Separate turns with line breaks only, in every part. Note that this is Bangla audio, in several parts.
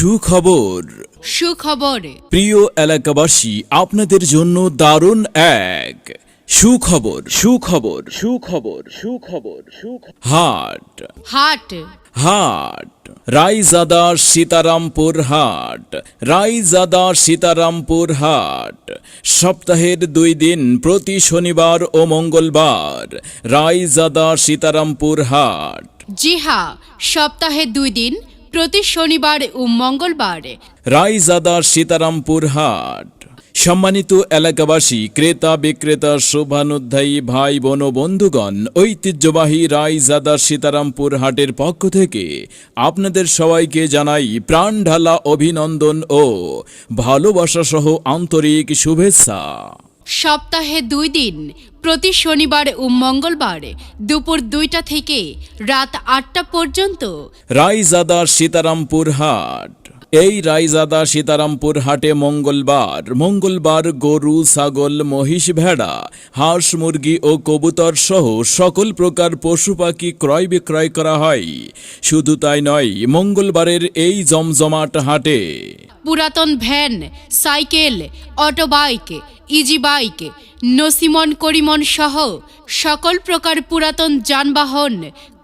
সুখবর
সুখবর
প্রিয় এলাকাবাসী, আপনাদের জন্য দারুণ এক সুখবর সুখবর সুখবর সুখবর হাট
হাট
হাট রায়জাদা সীতারামপুর হাট রায়জাদা সীতারামপুর হাট সপ্তাহের 2 দিন প্রতি শনিবার ও মঙ্গলবার রায়জাদা সীতারামপুর হাট।
জি হ্যাঁ, সপ্তাহে 2 দিন প্রতি শনিবার ও মঙ্গলবার
রায়জাদা সীতারামপুর হাট। সম্মানিত এলাকাবাসী, ক্রেতা বিক্রেতা শুভানুধ্যায়ী ভাই বোন ও বন্ধুগণ, ঐতিহ্যবাহী রায়জাদা সীতারামপুর হাটের পক্ষ থেকে আপনাদের সবাইকে জানাই প্রাণ ঢালা অভিনন্দন ও ভালোবাসা সহ আন্তরিক শুভেচ্ছা।
সপ্তাহে 2 দিন প্রতি শনিবার ও মঙ্গলবার দুপুর 2টা থেকে রাত 8টা পর্যন্ত
রায়জাদা সীতারামপুর হাট। এই রায়জাদা সীতারামপুর হাটে মঙ্গলবার গরু, ছাগল, মহিষ, ভেড়া, হাঁস, মুরগি ও কবুতর সহ সকল প্রকার পশু পাখি ক্রয় বিক্রয় করা হয়। শুধু তাই নয়, মঙ্গলবারের এই জমজমাট হাটে
পুরাতন van, cycle, auto bike, easy bike, nosimon Korimon সহ সকল প্রকার পুরাতন যানবাহন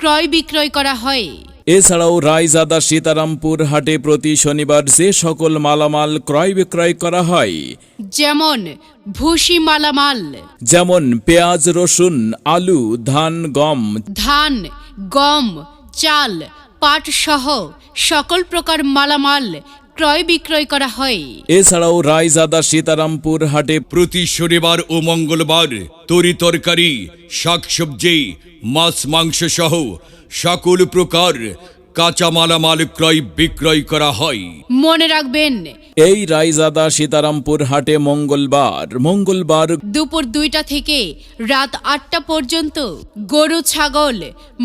ক্রয় বিক্রয় করা হয়।
এছাড়াও রায়জাদা সীতারামপুর হাটে প্রতি শনিবার যে সকল মালামাল ক্রয় বিক্রয় করা হয়,
যেমন ভুসি মালামাল,
যেমন পেঁয়াজ, রসুন, আলু, ধান,
গম, চাল, পাট সহ সকল প্রকার মালামাল ক্রয় বিক্রয় করা হয়।
এছাড়াও রায়জাদা সীতারামপুর হাটে
প্রতি শনিবার ও মঙ্গলবার তরি তরকারি, শাকসবজি, মাছ, মাংস সহ সকল প্রকার কাঁচা মালামাল ক্রয় বিক্রয় করা হয়।
মনে রাখবেন,
এই রায়জাদা সীতারামপুর হাটে মঙ্গলবার
দুপুর 2টা থেকে রাত 8টা পর্যন্ত গরু, ছাগল,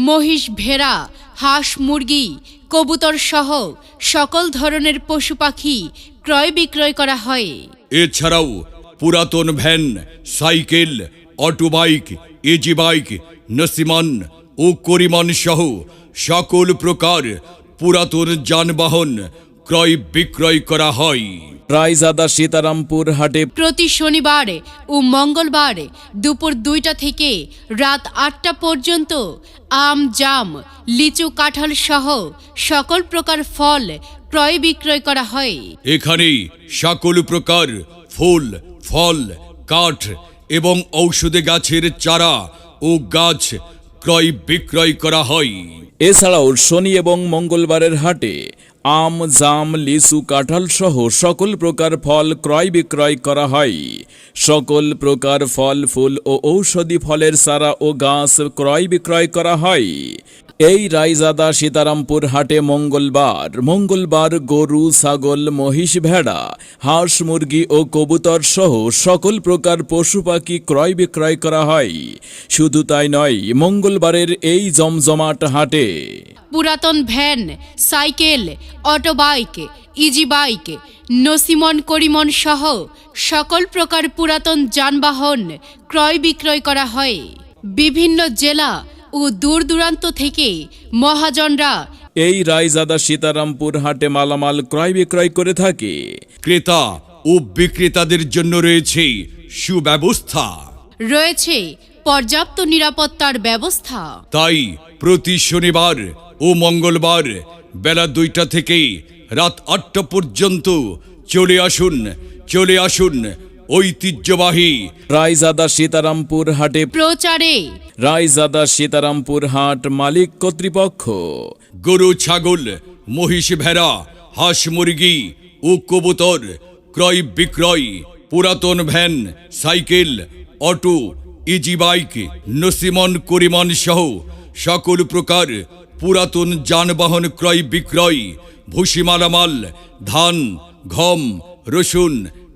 মহিষ, ভেড়া, হাঁস, মুরগি, কবুতর সহ সকল ধরনের পশু পাখি ক্রয় বিক্রয় করা হয়।
এছাড়াও পুরাতন van, cycle, auto bike, easy bike, নসিমান ও করিমান সহ সকল প্রকার পুরাতন যানবাহন ক্রয় বিক্রয় করা হয়।
রায়জাদা সীতারামপুর হাটে
প্রতি শনিবার ও মঙ্গলবার দুপুর 2টা থেকে রাত 8টা পর্যন্ত আম, জাম, লিচু, কাঁঠাল সহ সকল প্রকার ফল ক্রয় বিক্রয় করা হয়।
এখানে সকল প্রকার ফুল, ফল, কাঠ এবং ঔষধি গাছের চারা ও গাছ ক্রয় বিক্রয় করা হয়।
এছাড়াও শনি এবং মঙ্গলবারের হাটে আম, জাম, লিচু, কাঁঠাল সহ সকল প্রকার ফল ক্রয় বিক্রয় করা হয়। সকল প্রকার ফল, ফুল ও ঔষধি ফলের চারা ও গাছ ক্রয় বিক্রয় করা হয়। এই রায়জাদা সীতারামপুর হাটে মঙ্গলবার গরু, ছাগল, মহিষ, ভেড়া, হাঁস, মুরগি ও কবুতর সহ সকল প্রকার পশু পাখি ক্রয় বিক্রয় করা হয়। শুধু তাই নয়, মঙ্গলবারের এই জমজমাট হাটে
পুরাতন van, cycle, auto bike, easy bike, nosimon Korimon সহ সকল প্রকার পুরাতন যানবাহন ক্রয় বিক্রয় করা হয়। বিভিন্ন জেলা ও দূর দূরান্ত থেকে মহাজনরা
এই রায়জাদা সীতারামপুর হাটে মালামাল ক্রয় বিক্রয় করে থাকে।
ক্রেতা ও বিক্রেতাদের জন্য রয়েছে সুব্যবস্থা,
রয়েছে পর্যাপ্ত নিরাপত্তার ব্যবস্থা।
তাই প্রতি শনিবার ও মঙ্গলবার বেলা 2টা থেকে রাত 8টা পর্যন্ত চলে আসুন ঐতিহ্যবাহী
রায়জাদা সীতারামপুর হাটে
প্রচারে
রায়জাদা সীতারামপুর হাট মালিক কর্তৃপক্ষ।
গরু, ছাগল, মহিষ, ভেড়া, হাঁস, মুরগি ও কবুতর ক্রয় বিক্রয়, পুরাতন van, cycle, auto, easy bike, নসিমন করিমান সহ সকল প্রকার পুরাতন যানবাহন ক্রয় বিক্রয়, ভুসি মালামাল, ধান, গম, রসুন,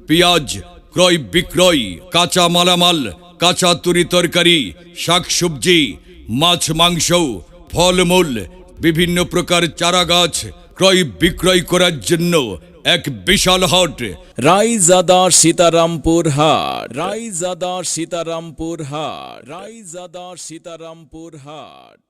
পেঁয়াজ ক্রয় বিক্রয়, কাঁচা মালামাল, কাঁচা তরি তরকারি, শাকসবজি, মাছ, মাংস, ফলমূল, বিভিন্ন প্রকার চারা গাছ ক্রয় বিক্রয় করার জন্য এক বিশাল হাট
রায়জাদা সীতারামপুর হাট। রায়জাদা সীতারামপুর হাট। রায়জাদা সীতারামপুর হাট।